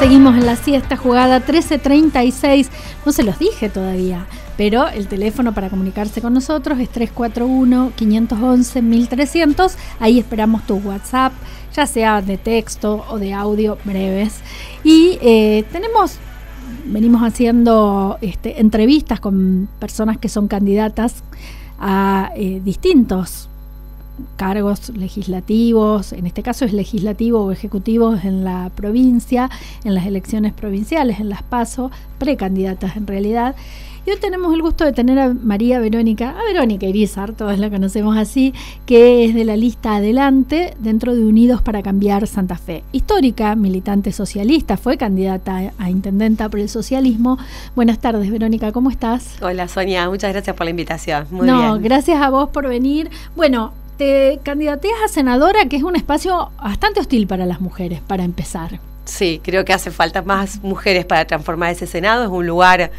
Seguimos en la siesta jugada 13:36. No se los dije todavía, pero el teléfono para comunicarse con nosotros es 341-511-1300. Ahí esperamos tu WhatsApp, ya sea de texto o de audio breves. Y venimos haciendo entrevistas con personas que son candidatas a distintos cargos legislativos, en este caso es legislativo o ejecutivo en la provincia, en las elecciones provinciales, en las PASO, precandidatas en realidad. Y hoy tenemos el gusto de tener a Verónica Irizar, todos la conocemos así, que es de la lista Adelante dentro de Unidos para Cambiar Santa Fe. Histórica, militante socialista, fue candidata a intendenta por el socialismo. Buenas tardes, Verónica, ¿cómo estás? Hola, Sonia, muchas gracias por la invitación. Muy bien. Gracias a vos por venir. Bueno, te candidateas a senadora, que es un espacio bastante hostil para las mujeres, para empezar. Sí, creo que hace falta más mujeres para transformar ese Senado. Es un lugar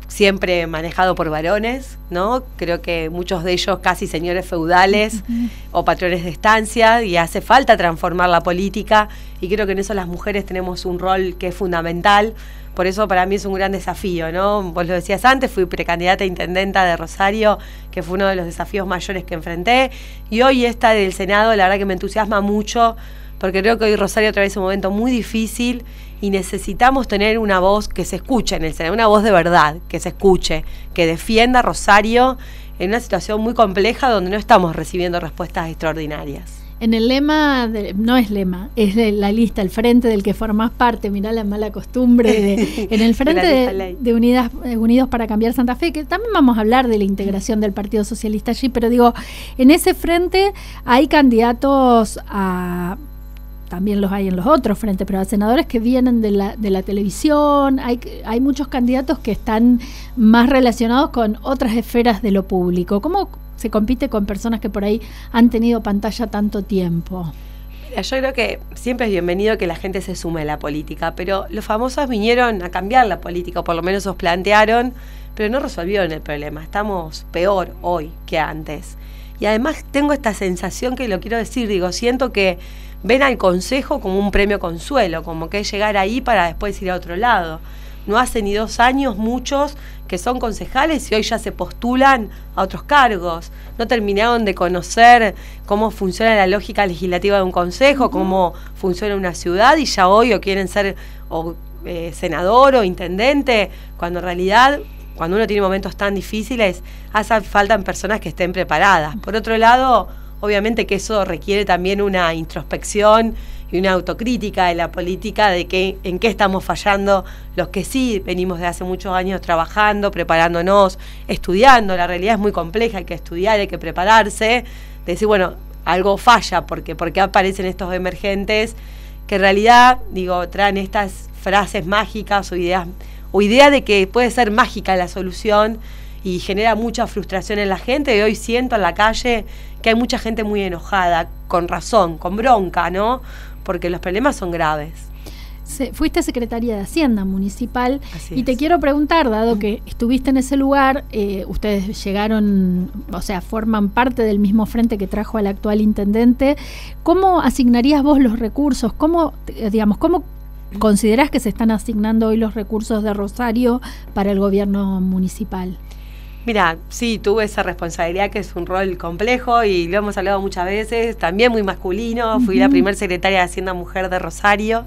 siempre manejado por varones, ¿no? Creo que muchos de ellos casi señores feudales o patrones de estancia, y hace falta transformar la política, y creo que en eso las mujeres tenemos un rol que es fundamental. Por eso para mí es un gran desafío, ¿no? Vos lo decías antes, fui precandidata a intendenta de Rosario, que fue uno de los desafíos mayores que enfrenté, y hoy esta del Senado, la verdad que me entusiasma mucho, porque creo que hoy Rosario atraviesa un momento muy difícil y necesitamos tener una voz que se escuche en el Senado, una voz de verdad, que se escuche, que defienda a Rosario en una situación muy compleja donde no estamos recibiendo respuestas extraordinarias. En el lema, no es lema, es de la lista, el frente del que formás parte, mirá la mala costumbre, en el frente de Unidos para Cambiar Santa Fe, que también vamos a hablar de la integración del Partido Socialista allí, pero digo, en ese frente hay candidatos también los hay en los otros frentes, pero a senadores que vienen de la televisión, hay muchos candidatos que están más relacionados con otras esferas de lo público. ¿Cómo se compite con personas que por ahí han tenido pantalla tanto tiempo? Mira, yo creo que siempre es bienvenido que la gente se sume a la política, pero los famosos vinieron a cambiar la política, o por lo menos os plantearon, pero no resolvieron el problema. Estamos peor hoy que antes. Y además tengo esta sensación que lo quiero decir, siento que ven al consejo como un premio consuelo, como que es llegar ahí para después ir a otro lado. No hace ni 2 años muchos que son concejales y hoy ya se postulan a otros cargos. No terminaron de conocer cómo funciona la lógica legislativa de un consejo, cómo funciona una ciudad, y ya hoy o quieren ser senador o intendente, cuando en realidad, cuando uno tiene momentos tan difíciles, hace falta personas que estén preparadas. Por otro lado, obviamente que eso requiere también una introspección y una autocrítica de la política, de en qué estamos fallando los que sí venimos de hace muchos años trabajando, preparándonos, estudiando. La realidad es muy compleja, hay que estudiar, hay que prepararse, de decir, bueno, algo falla, ¿por qué aparecen estos emergentes que en realidad, traen estas frases mágicas o idea de que puede ser mágica la solución, y genera mucha frustración en la gente. Y hoy siento en la calle que hay mucha gente muy enojada, con razón, con bronca, ¿no? Porque los problemas son graves. Fuiste secretaria de Hacienda Municipal. Así y es. Te quiero preguntar, dado que estuviste en ese lugar, ustedes llegaron, forman parte del mismo frente que trajo al actual intendente, ¿cómo asignarías vos los recursos? ¿Cómo considerás que se están asignando hoy los recursos de Rosario para el gobierno municipal? Mira, sí, tuve esa responsabilidad, que es un rol complejo y lo hemos hablado muchas veces, también muy masculino. Fui la primer secretaria de Hacienda mujer de Rosario.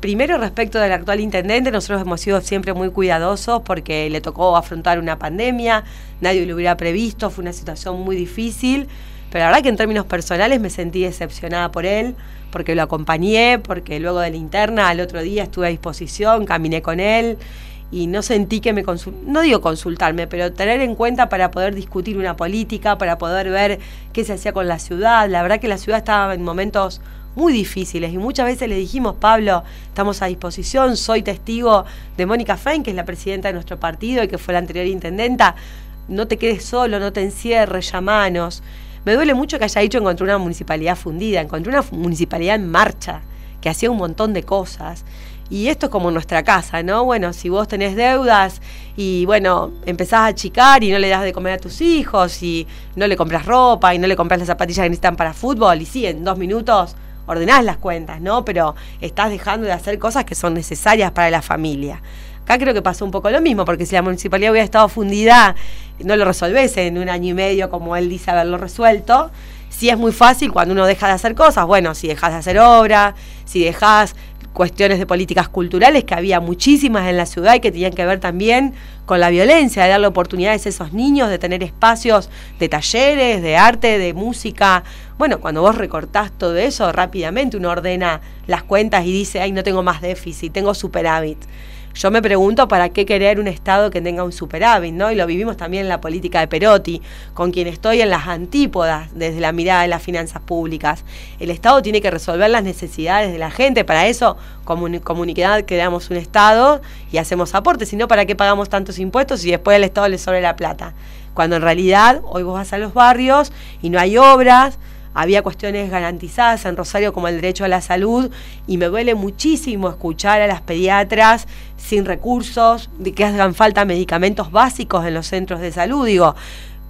Primero, respecto del actual intendente, nosotros hemos sido siempre muy cuidadosos porque le tocó afrontar una pandemia, nadie lo hubiera previsto, fue una situación muy difícil, pero la verdad que en términos personales me sentí decepcionada por él, porque lo acompañé, porque luego de la interna al otro día estuve a disposición, caminé con él, y no sentí que no digo consultarme, pero tener en cuenta para poder discutir una política, para poder ver qué se hacía con la ciudad. La verdad que la ciudad estaba en momentos muy difíciles y muchas veces le dijimos, Pablo, estamos a disposición, soy testigo de Mónica Fein, que es la presidenta de nuestro partido y que fue la anterior intendenta, no te quedes solo, no te encierres, llamanos. Me duele mucho que haya dicho encontré una municipalidad fundida, encontré una municipalidad en marcha, que hacía un montón de cosas. Y esto es como nuestra casa, ¿no? Bueno, si vos tenés deudas y, empezás a achicar y no le das de comer a tus hijos y no le compras ropa y no le compras las zapatillas que necesitan para fútbol, y sí, en 2 minutos ordenás las cuentas, ¿no? Pero estás dejando de hacer cosas que son necesarias para la familia. Acá creo que pasó un poco lo mismo, porque si la municipalidad hubiera estado fundida, no lo resolvés en 1 año y medio, como él dice haberlo resuelto. Sí es muy fácil cuando uno deja de hacer cosas, bueno, si dejas de hacer obra, si dejas cuestiones de políticas culturales, que había muchísimas en la ciudad y que tenían que ver también con la violencia, de darle oportunidades a esos niños, de tener espacios de talleres, de arte, de música. Bueno, cuando vos recortás todo eso, rápidamente uno ordena las cuentas y dice, ay, no tengo más déficit, tengo superávit. Yo me pregunto para qué querer un Estado que tenga un superávit, ¿no? Y lo vivimos también en la política de Perotti, con quien estoy en las antípodas desde la mirada de las finanzas públicas. El Estado tiene que resolver las necesidades de la gente, para eso como comunidad creamos un Estado y hacemos aportes, si no, ¿para qué pagamos tantos impuestos y después al Estado le sobra la plata? Cuando en realidad hoy vos vas a los barrios y no hay obras. Había cuestiones garantizadas en Rosario como el derecho a la salud y me duele muchísimo escuchar a las pediatras sin recursos, de que hagan falta medicamentos básicos en los centros de salud. Digo,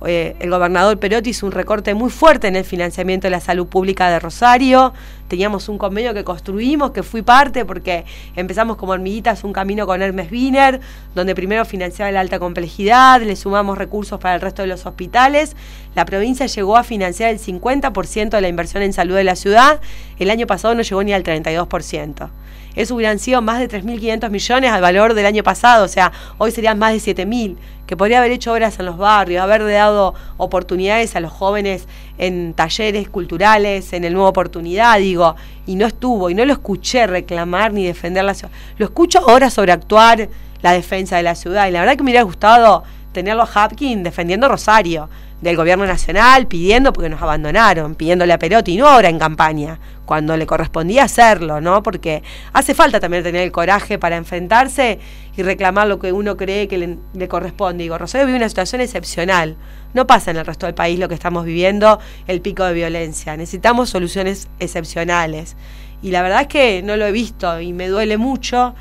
el gobernador Perotti hizo un recorte muy fuerte en el financiamiento de la salud pública de Rosario. Teníamos un convenio que construimos, que fui parte, porque empezamos como hormiguitas un camino con Hermes Wiener, donde primero financiaba la alta complejidad, le sumamos recursos para el resto de los hospitales. La provincia llegó a financiar el 50% de la inversión en salud de la ciudad. El año pasado no llegó ni al 32%. Eso hubieran sido más de 3.500 millones al valor del año pasado, o sea, hoy serían más de 7.000, que podría haber hecho obras en los barrios, haber dado oportunidades a los jóvenes en talleres culturales, en el Nueva Oportunidad, digo, y no estuvo, y no lo escuché reclamar ni defender la ciudad. Lo escucho ahora sobreactuar la defensa de la ciudad, y la verdad que me hubiera gustado tenerlo a Hapkin defendiendo Rosario, del gobierno nacional, pidiendo, porque nos abandonaron, pidiéndole a Perotti, y no ahora en campaña, cuando le correspondía hacerlo, ¿no? Porque hace falta también tener el coraje para enfrentarse y reclamar lo que uno cree que le corresponde. Digo, Rosario vive una situación excepcional. No pasa en el resto del país lo que estamos viviendo, el pico de violencia. Necesitamos soluciones excepcionales. Y la verdad es que no lo he visto y me duele mucho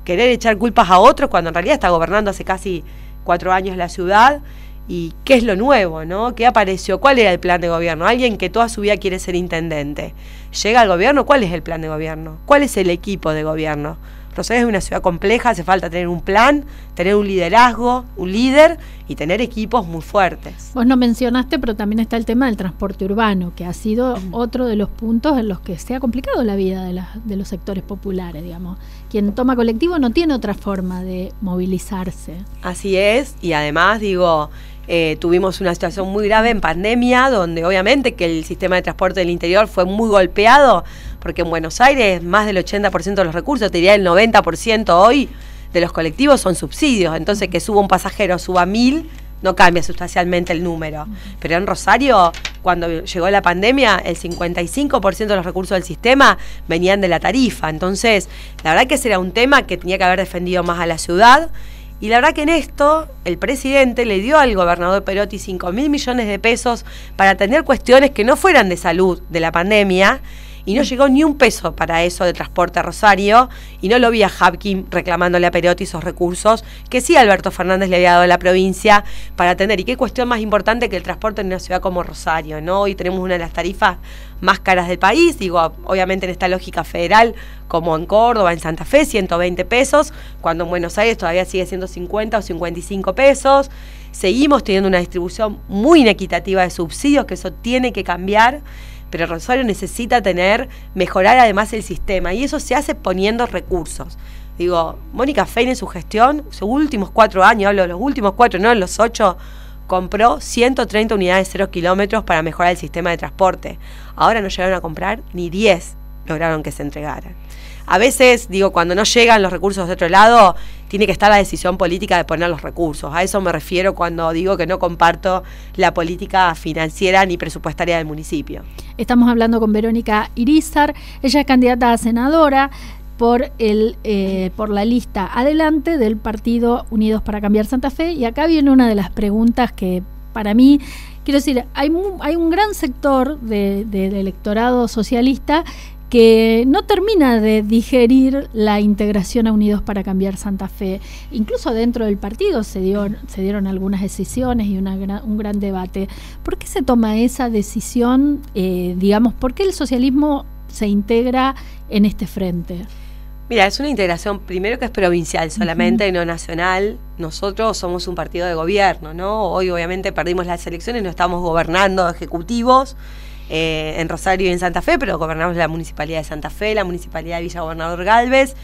querer echar culpas a otros cuando en realidad está gobernando hace casi 4 años la ciudad. ¿Y qué es lo nuevo, no? ¿Qué apareció? ¿Cuál era el plan de gobierno? Alguien que toda su vida quiere ser intendente. Llega al gobierno, ¿cuál es el plan de gobierno? ¿Cuál es el equipo de gobierno? Rosario es una ciudad compleja, hace falta tener un plan, tener un liderazgo, un líder y tener equipos muy fuertes. Vos no mencionaste, pero también está el tema del transporte urbano, que ha sido otro de los puntos en los que se ha complicado la vida de los sectores populares, digamos. Quien toma colectivo no tiene otra forma de movilizarse. Así es, y además, digo, tuvimos una situación muy grave en pandemia, donde obviamente que el sistema de transporte del interior fue muy golpeado, porque en Buenos Aires más del 80% de los recursos, te diría el 90% hoy de los colectivos son subsidios, entonces que suba un pasajero, suba 1.000, no cambia sustancialmente el número. Pero en Rosario, cuando llegó la pandemia, el 55% de los recursos del sistema venían de la tarifa, entonces la verdad que ese era un tema que tenía que haber defendido más a la ciudad. Y la verdad que en esto el presidente le dio al gobernador Perotti 5.000 millones de pesos para atender cuestiones que no fueran de salud de la pandemia, y no llegó ni un peso para eso de transporte a Rosario, y no lo vi a Hapkin reclamándole a Perotti esos recursos que sí Alberto Fernández le había dado a la provincia para atender. Y qué cuestión más importante que el transporte en una ciudad como Rosario, ¿no? Hoy tenemos una de las tarifas más caras del país, digo, obviamente en esta lógica federal, como en Córdoba, en Santa Fe, 120 pesos, cuando en Buenos Aires todavía sigue siendo 50 o 55 pesos. Seguimos teniendo una distribución muy inequitativa de subsidios, que eso tiene que cambiar, pero Rosario necesita mejorar además el sistema, y eso se hace poniendo recursos. Digo, Mónica Fein en su gestión, sus últimos 4 años, hablo de los últimos 4, no de los 8, compró 130 unidades 0 kilómetros para mejorar el sistema de transporte. Ahora no llegaron a comprar ni 10, lograron que se entregaran. A veces, digo, cuando no llegan los recursos de otro lado, tiene que estar la decisión política de poner los recursos. A eso me refiero cuando digo que no comparto la política financiera ni presupuestaria del municipio. Estamos hablando con Verónica Irízar, ella es candidata a senadora por la lista Adelante del Partido Unidos para Cambiar Santa Fe, y acá viene una de las preguntas que para mí, quiero decir, hay un gran sector del electorado socialista que no termina de digerir la integración a Unidos para Cambiar Santa Fe. Incluso dentro del partido se dieron algunas decisiones y un gran debate. ¿Por qué se toma esa decisión? Digamos, ¿por qué el socialismo se integra en este frente? Mira, es una integración primero que es provincial solamente, no nacional. Nosotros somos un partido de gobierno, ¿no? Hoy obviamente perdimos las elecciones, no estamos gobernando ejecutivos en Rosario y en Santa Fe, pero gobernamos la Municipalidad de Santa Fe, la Municipalidad de Villa Gobernador Galvez,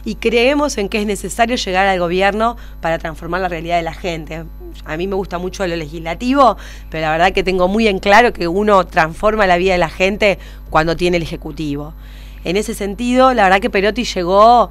y creemos en que es necesario llegar al gobierno para transformar la realidad de la gente. A mí me gusta mucho lo legislativo, pero la verdad que tengo muy en claro que uno transforma la vida de la gente cuando tiene el Ejecutivo. En ese sentido, la verdad que Perotti llegó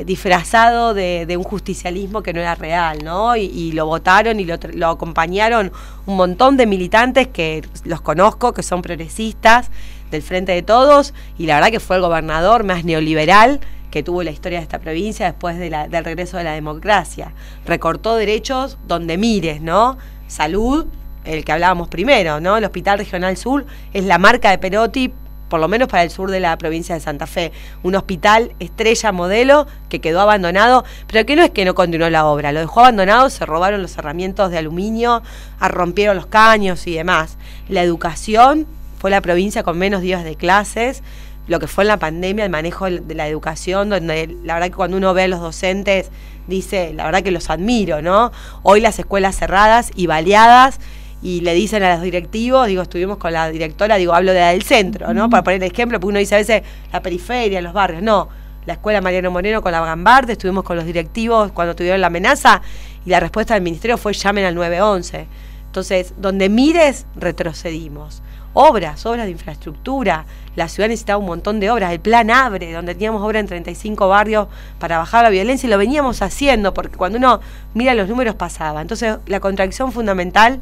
disfrazado de un justicialismo que no era real, ¿no? Y lo votaron y lo acompañaron un montón de militantes que los conozco, que son progresistas, del Frente de Todos, y la verdad que fue el gobernador más neoliberal que tuvo la historia de esta provincia después del regreso de la democracia. Recortó derechos donde mires, ¿no? Salud, el que hablábamos primero, ¿no? El Hospital Regional Sur es la marca de Perotti, por lo menos para el sur de la provincia de Santa Fe. Un hospital estrella modelo que quedó abandonado, pero que no es que no continuó la obra, lo dejó abandonado, se robaron los herramientas de aluminio, rompieron los caños y demás. La educación fue la provincia con menos días de clases, lo que fue en la pandemia, el manejo de la educación, donde la verdad que cuando uno ve a los docentes, dice, la verdad que los admiro, ¿no? Hoy las escuelas cerradas y baleadas, y le dicen a los directivos, digo, estuvimos con la directora, digo, hablo de la del centro, ¿no? Para poner el ejemplo, porque uno dice a veces la periferia, los barrios, no. La escuela Mariano Moreno con la Gambarte, estuvimos con los directivos cuando tuvieron la amenaza, y la respuesta del ministerio fue llamen al 911. Entonces, donde mires, retrocedimos. Obras de infraestructura, la ciudad necesitaba un montón de obras, el plan Abre, donde teníamos obra en 35 barrios para bajar la violencia, y lo veníamos haciendo, porque cuando uno mira los números pasaba. Entonces, la contradicción fundamental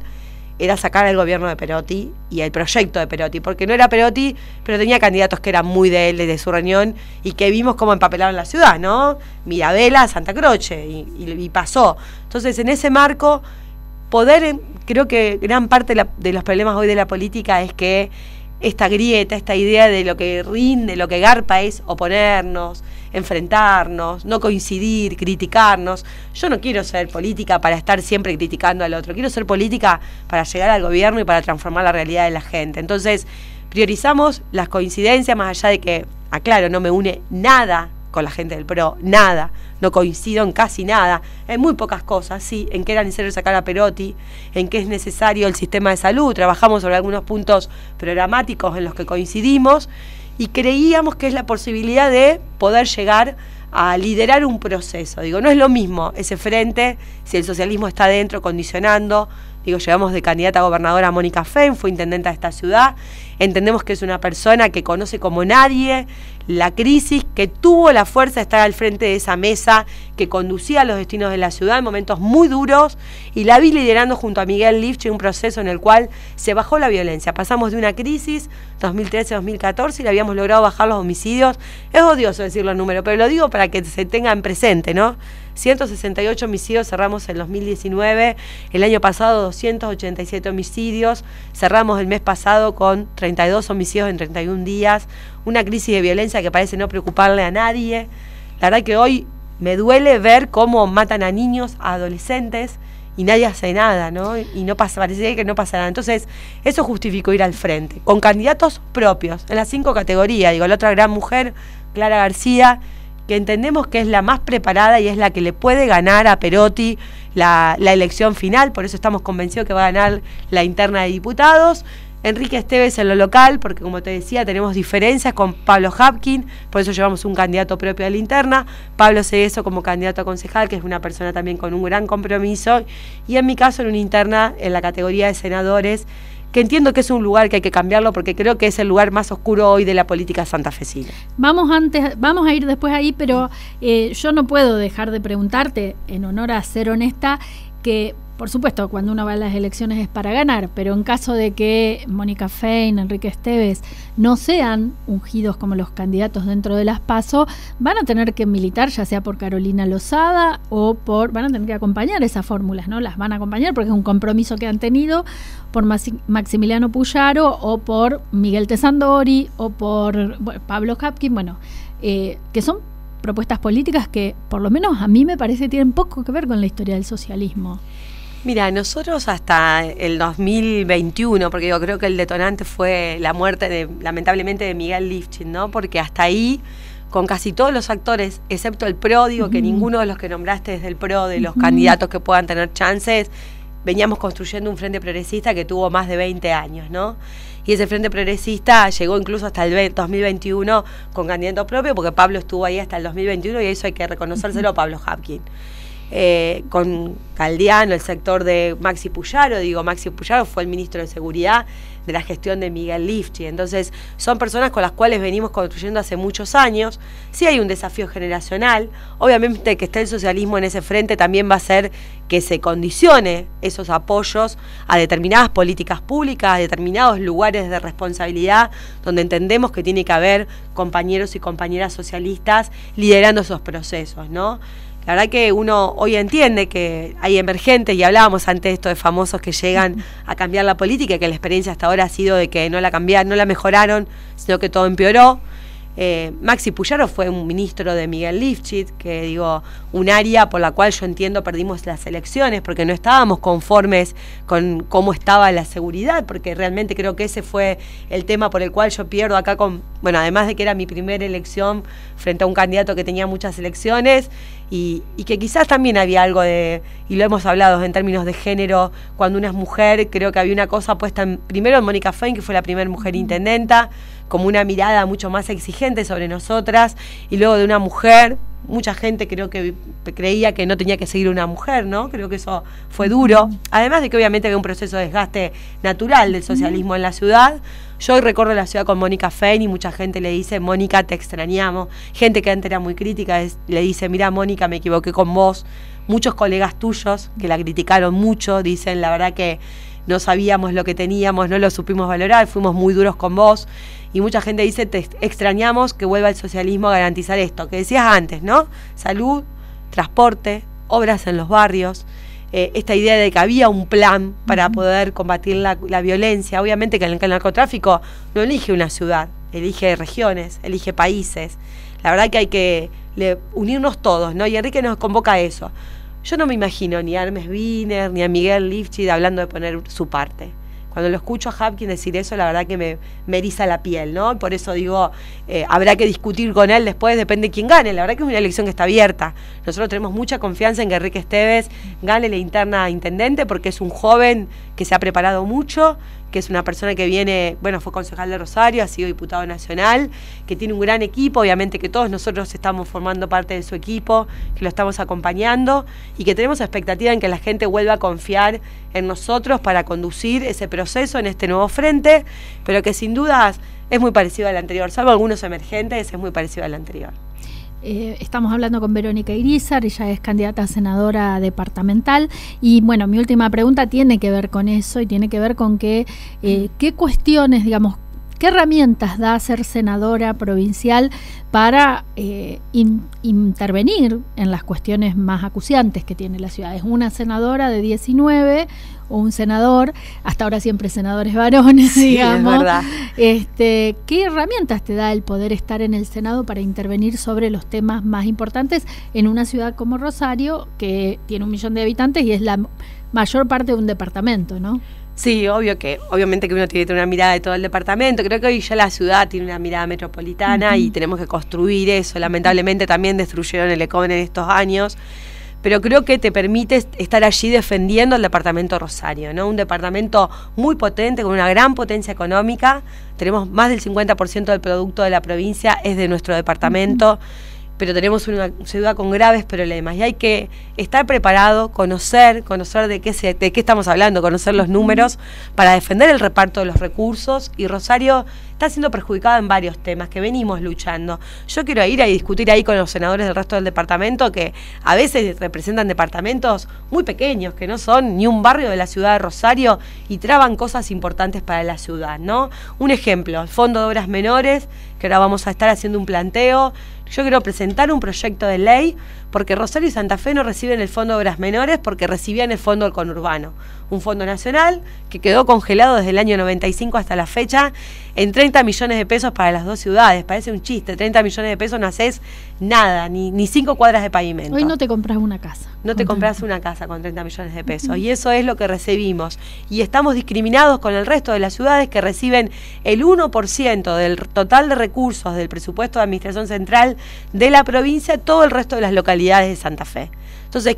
era sacar al gobierno de Perotti y el proyecto de Perotti, porque no era Perotti, pero tenía candidatos que eran muy de él, de su reunión, y que vimos cómo empapelaron la ciudad, ¿no? Mirabella, Santa Croce, y pasó. Entonces, en ese marco, creo que gran parte de los problemas hoy de la política es que esta grieta, esta idea de lo que rinde, lo que garpa es oponernos, enfrentarnos, no coincidir, criticarnos. Yo no quiero ser política para estar siempre criticando al otro, quiero ser política para llegar al gobierno y para transformar la realidad de la gente. Entonces, priorizamos las coincidencias, más allá de que, aclaro, no me une nada con la gente del PRO, nada, no coincido en casi nada, en muy pocas cosas, sí, en que era necesario sacar a Perotti, en que es necesario el sistema de salud, trabajamos sobre algunos puntos programáticos en los que coincidimos, y creíamos que es la posibilidad de poder llegar a liderar un proceso. Digo, no es lo mismo ese frente si el socialismo está dentro condicionando. Digo, llegamos de candidata a gobernadora a Mónica Fenn, fue intendenta de esta ciudad, entendemos que es una persona que conoce como nadie la crisis, que tuvo la fuerza de estar al frente de esa mesa que conducía los destinos de la ciudad en momentos muy duros, y la vi liderando junto a Miguel Lifche un proceso en el cual se bajó la violencia. Pasamos de una crisis 2013-2014 y le habíamos logrado bajar los homicidios. Es odioso decir los números, pero lo digo para que se tengan presente, ¿no? 168 homicidios cerramos en 2019, el año pasado 287 homicidios, cerramos el mes pasado con 32 homicidios en 31 días, una crisis de violencia que parece no preocuparle a nadie. La verdad que hoy me duele ver cómo matan a niños, a adolescentes, y nadie hace nada, ¿no? Y no pasa, parece que no pasa nada. Entonces, eso justificó ir al frente, con candidatos propios, en las 5 categorías. Digo, la otra gran mujer, Clara García, que entendemos que es la más preparada y es la que le puede ganar a Perotti la elección final, por eso estamos convencidos que va a ganar la interna de diputados. Enrique Esteves en lo local, porque como te decía, tenemos diferencias con Pablo Hapkin, por eso llevamos un candidato propio a la interna, Pablo Cerezo como candidato a concejal, que es una persona también con un gran compromiso, y en mi caso en una interna en la categoría de senadores, que entiendo que es un lugar que hay que cambiarlo porque creo que es el lugar más oscuro hoy de la política santafesina. Vamos a ir después ahí, pero yo no puedo dejar de preguntarte, en honor a ser honesta, que por supuesto, cuando uno va a las elecciones es para ganar, pero en caso de que Mónica Fein, Enrique Esteves no sean ungidos como los candidatos dentro de las PASO, van a tener que militar, ya sea por Carolina Lozada o van a tener que acompañar esas fórmulas, ¿no? Las van a acompañar porque es un compromiso que han tenido por Maximiliano Puyaro o por Miguel Tesandori o por Pablo Hapkin, que son propuestas políticas que por lo menos a mí me parece tienen poco que ver con la historia del socialismo. Mira, nosotros hasta el 2021, porque yo creo que el detonante fue la muerte lamentablemente de Miguel Lifchit, ¿no? Porque hasta ahí, con casi todos los actores, excepto el PRO, digo que ninguno de los que nombraste desde el PRO, de los candidatos que puedan tener chances, veníamos construyendo un frente progresista que tuvo más de 20 años, ¿no? Y ese frente progresista llegó incluso hasta el 2021 con candidato propio, porque Pablo estuvo ahí hasta el 2021 y eso hay que reconocérselo a Pablo Hapkin. Con Caldiano, el sector de Maxi Puyaro, Maxi Puyaro fue el ministro de Seguridad de la gestión de Miguel Lifchit. Entonces son personas con las cuales venimos construyendo hace muchos años. Sí hay un desafío generacional, obviamente que esté el socialismo en ese frente también va a hacer que se condicione esos apoyos a determinadas políticas públicas, a determinados lugares de responsabilidad donde entendemos que tiene que haber compañeros y compañeras socialistas liderando esos procesos, ¿no? La verdad que uno hoy entiende que hay emergentes, y hablábamos antes de esto de famosos que llegan a cambiar la política, que la experiencia hasta ahora ha sido de que no la cambiaron, no la mejoraron, sino que todo empeoró. Maxi Puyaro fue un ministro de Miguel Lifchit, que un área por la cual yo entiendo perdimos las elecciones, porque no estábamos conformes con cómo estaba la seguridad, porque realmente creo que ese fue el tema por el cual yo pierdo acá además de que era mi primera elección frente a un candidato que tenía muchas elecciones, y que quizás también había algo y lo hemos hablado en términos de género, cuando una es mujer, creo que había una cosa puesta primero en Mónica Fein, que fue la primera mujer intendenta, como una mirada mucho más exigente sobre nosotras, y luego de una mujer, mucha gente creo que creía que no tenía que seguir una mujer, ¿no? Creo que eso fue duro, además de que obviamente había un proceso de desgaste natural del socialismo en la ciudad. Yo hoy recorro la ciudad con Mónica Fein y mucha gente le dice, Mónica, te extrañamos. Gente que antes era muy crítica le dice, mira, Mónica, me equivoqué con vos. Muchos colegas tuyos que la criticaron mucho dicen, la verdad que no sabíamos lo que teníamos, no lo supimos valorar, fuimos muy duros con vos. Y mucha gente dice, te extrañamos que vuelva el socialismo a garantizar esto, que decías antes, ¿no? Salud, transporte, obras en los barrios, esta idea de que había un plan para poder combatir la violencia. Obviamente que el narcotráfico no elige una ciudad, elige regiones, elige países. La verdad que hay que unirnos todos, ¿no? Y Enrique nos convoca a eso. Yo no me imagino ni a Hermes Wiener, ni a Miguel Lifchit hablando de poner su parte. Cuando lo escucho a Hapkin decir eso, la verdad que me eriza la piel, ¿no? Por eso habrá que discutir con él después, depende de quién gane. La verdad que es una elección que está abierta. Nosotros tenemos mucha confianza en que Enrique Esteves gane la interna a intendente, porque es un joven que se ha preparado mucho, que es una persona que viene, fue concejal de Rosario, ha sido diputado nacional, que tiene un gran equipo, obviamente que todos nosotros estamos formando parte de su equipo, que lo estamos acompañando y que tenemos expectativa en que la gente vuelva a confiar en nosotros para conducir ese proceso en este nuevo frente, pero que sin dudas es muy parecido al anterior, salvo algunos emergentes, es muy parecido al anterior. Estamos hablando con Verónica Irízar, ella es candidata a senadora departamental y mi última pregunta tiene que ver con eso y tiene que ver con qué cuestiones, qué herramientas da ser senadora provincial para intervenir en las cuestiones más acuciantes que tiene la ciudad. Es una senadora de 19 o un senador, hasta ahora siempre senadores varones, digamos. Es verdad. ¿Qué herramientas te da el poder estar en el Senado para intervenir sobre los temas más importantes en una ciudad como Rosario, que tiene 1 millón de habitantes y es la mayor parte de un departamento, ¿no? Sí, obviamente que uno tiene que tener una mirada de todo el departamento. Creo que hoy ya la ciudad tiene una mirada metropolitana y tenemos que construir eso. Lamentablemente también destruyeron el ECON en estos años. Pero creo que te permite estar allí defendiendo el departamento Rosario, ¿no? Un departamento muy potente, con una gran potencia económica. Tenemos más del 50% del producto de la provincia es de nuestro departamento. pero tenemos una ciudad con graves problemas y hay que estar preparado, conocer de qué estamos hablando, conocer los números para defender el reparto de los recursos, y Rosario está siendo perjudicada en varios temas que venimos luchando. Yo quiero ir a discutir ahí con los senadores del resto del departamento, que a veces representan departamentos muy pequeños, que no son ni un barrio de la ciudad de Rosario y traban cosas importantes para la ciudad, ¿no? Un ejemplo, el Fondo de Obras Menores, que ahora vamos a estar haciendo un planteo. Yo quiero presentar un proyecto de ley porque Rosario y Santa Fe no reciben el Fondo de Obras Menores porque recibían el Fondo del Conurbano, un fondo nacional que quedó congelado desde el año 95 hasta la fecha en 30 millones de pesos para las dos ciudades. Parece un chiste, 30 millones de pesos no haces nada, ni 5 cuadras de pavimento. Hoy no te compras una casa. No te compras una casa con 30 millones de pesos. Y eso es lo que recibimos. Y estamos discriminados con el resto de las ciudades que reciben el 1% del total de recursos del presupuesto de administración central de la provincia, todo el resto de las localidades de Santa Fe. Entonces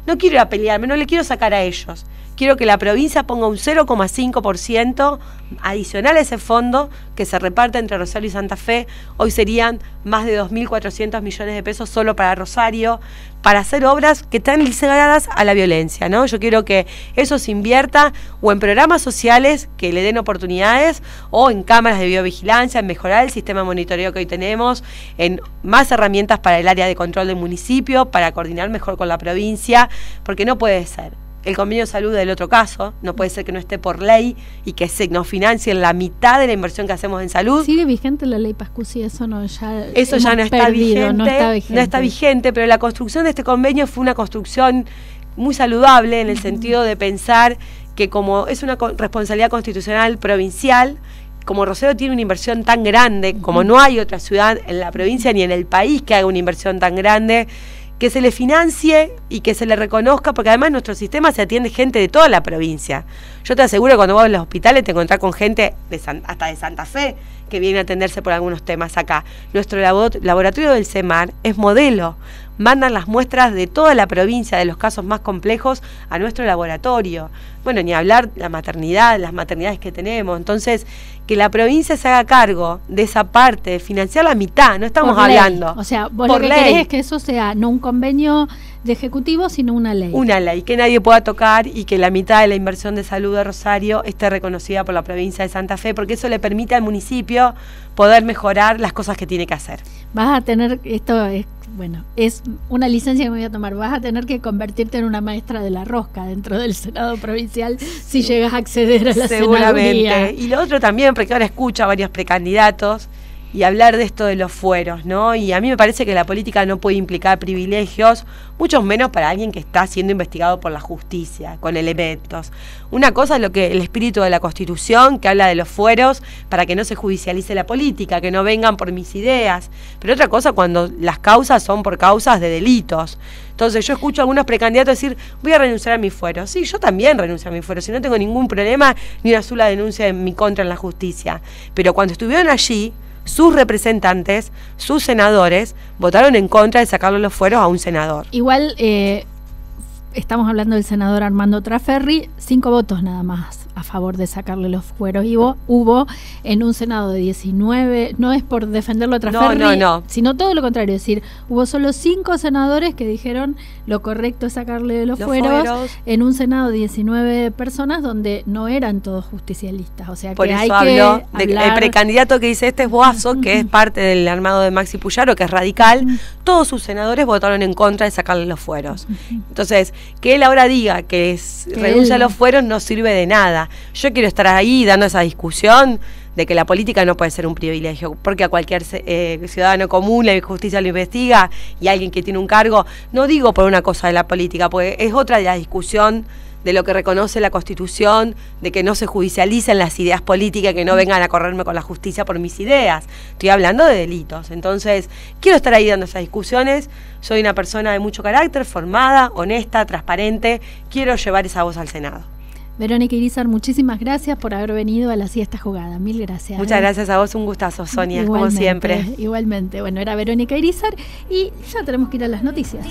no quiero ir a pelearme, no le quiero sacar a ellos. Quiero que la provincia ponga un 0,5% adicional a ese fondo que se reparte entre Rosario y Santa Fe. Hoy serían más de 2.400 millones de pesos solo para Rosario, para hacer obras que están ligadas a la violencia, ¿no? Yo quiero que eso se invierta o en programas sociales que le den oportunidades, o en cámaras de biovigilancia, en mejorar el sistema de monitoreo que hoy tenemos, en más herramientas para el área de control del municipio, para coordinar mejor con la provincia, porque no puede ser. El convenio de salud del otro caso, no puede ser que no esté por ley y que nos financien la mitad de la inversión que hacemos en salud. ¿Sigue vigente la ley Pascusi? Eso ya no está vigente, no está vigente, pero la construcción de este convenio fue una construcción muy saludable en el sentido de pensar que como es una responsabilidad constitucional provincial, como Rosario tiene una inversión tan grande, como no hay otra ciudad en la provincia ni en el país que haga una inversión tan grande, que se le financie y que se le reconozca, porque además en nuestro sistema se atiende gente de toda la provincia. Yo te aseguro que cuando vas a los hospitales te encontrás con gente hasta de Santa Fe que viene a atenderse por algunos temas acá. Nuestro laboratorio del CEMAR es modelo. Mandan las muestras de toda la provincia, de los casos más complejos, a nuestro laboratorio. Bueno, ni hablar la maternidad, las maternidades que tenemos. Entonces, que la provincia se haga cargo de esa parte, de financiar la mitad, no estamos hablando. O sea, vos lo que querés es que eso sea no un convenio de ejecutivo, sino una ley. Una ley, que nadie pueda tocar y que la mitad de la inversión de salud de Rosario esté reconocida por la provincia de Santa Fe, porque eso le permite al municipio poder mejorar las cosas que tiene que hacer. Vas a tener, es una licencia que me voy a tomar, vas a tener que convertirte en una maestra de la rosca dentro del Senado provincial si llegas a acceder a la seguramente. senaduría. Y lo otro también, porque ahora escucho a varios precandidatos y hablar de esto de los fueros, ¿no? Y a mí me parece que la política no puede implicar privilegios, mucho menos para alguien que está siendo investigado por la justicia, con elementos. Una cosa es lo que el espíritu de la Constitución, que habla de los fueros, para que no se judicialice la política, que no vengan por mis ideas. Pero otra cosa cuando las causas son por causas de delitos. Entonces yo escucho a algunos precandidatos decir, voy a renunciar a mi fuero. Sí, yo también renuncio a mi fuero, si no tengo ningún problema ni una sola denuncia en mi contra en la justicia. Pero cuando estuvieron allí, sus representantes, sus senadores, votaron en contra de sacarle los fueros a un senador. Igual estamos hablando del senador Armando Traferri, 5 votos nada más a favor de sacarle los fueros. Y hubo en un Senado de 19, no es por defenderlo a Traferri, no. sino todo lo contrario, es decir, hubo solo 5 senadores que dijeron lo correcto es sacarle los fueros en un Senado de 19 personas donde no eran todos justicialistas. O sea, por que eso hay habló que el precandidato que dice es Boazo, que es parte del armado de Maxi Puyaro, que es radical. Todos sus senadores votaron en contra de sacarle los fueros. Entonces, que él ahora diga que renuncia a los fueros no sirve de nada. Yo quiero estar ahí dando esa discusión de que la política no puede ser un privilegio, porque a cualquier ciudadano común la justicia lo investiga y alguien que tiene un cargo, no digo por una cosa de la política, porque es otra de la discusión de lo que reconoce la Constitución, de que no se judicialicen las ideas políticas, que no vengan a correrme con la justicia por mis ideas. Estoy hablando de delitos. Entonces, quiero estar ahí dando esas discusiones. Soy una persona de mucho carácter, formada, honesta, transparente. Quiero llevar esa voz al Senado. Verónica Irizar, muchísimas gracias por haber venido a la siesta jugada. Mil gracias. Muchas gracias a vos, un gustazo, Sonia, como siempre. Igualmente. Bueno, era Verónica Irizar y ya tenemos que ir a las noticias.